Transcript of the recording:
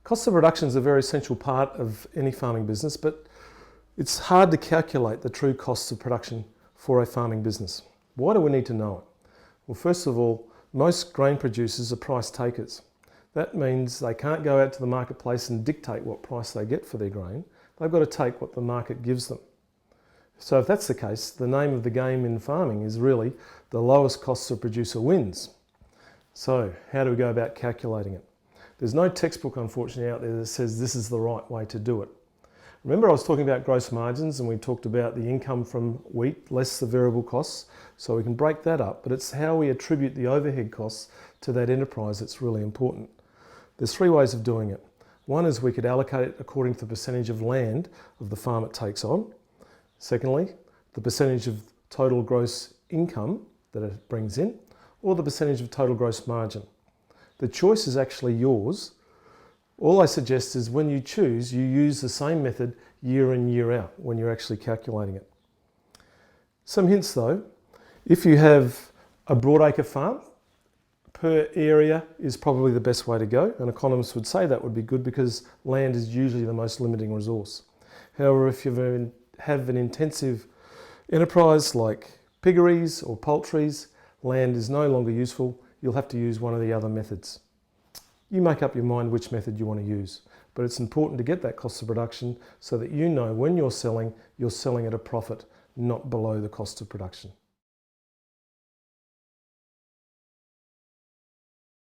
Cost of production is a very essential part of any farming business, but it's hard to calculate the true costs of production for a farming business. Why do we need to know it? Well, first of all, most grain producers are price takers. That means they can't go out to the marketplace and dictate what price they get for their grain. They've got to take what the market gives them. So if that's the case, the name of the game in farming is really the lowest cost of producer wins. So how do we go about calculating it? There's no textbook, unfortunately, out there that says this is the right way to do it. Remember I was talking about gross margins and we talked about the income from wheat less the variable costs, so we can break that up, but it's how we attribute the overhead costs to that enterprise that's really important. There's three ways of doing it. One is we could allocate it according to the percentage of land of the farm it takes on. Secondly, the percentage of total gross income that it brings in, or the percentage of total gross margin. The choice is actually yours. All I suggest is when you choose, you use the same method year in, year out when you're actually calculating it. Some hints though, if you have a broadacre farm, per area is probably the best way to go, and economists would say that would be good because land is usually the most limiting resource. However, if you have an intensive enterprise like piggeries or poultries, land is no longer useful. You'll have to use one of the other methods. You make up your mind which method you want to use, but it's important to get that cost of production so that you know when you're selling at a profit, not below the cost of production.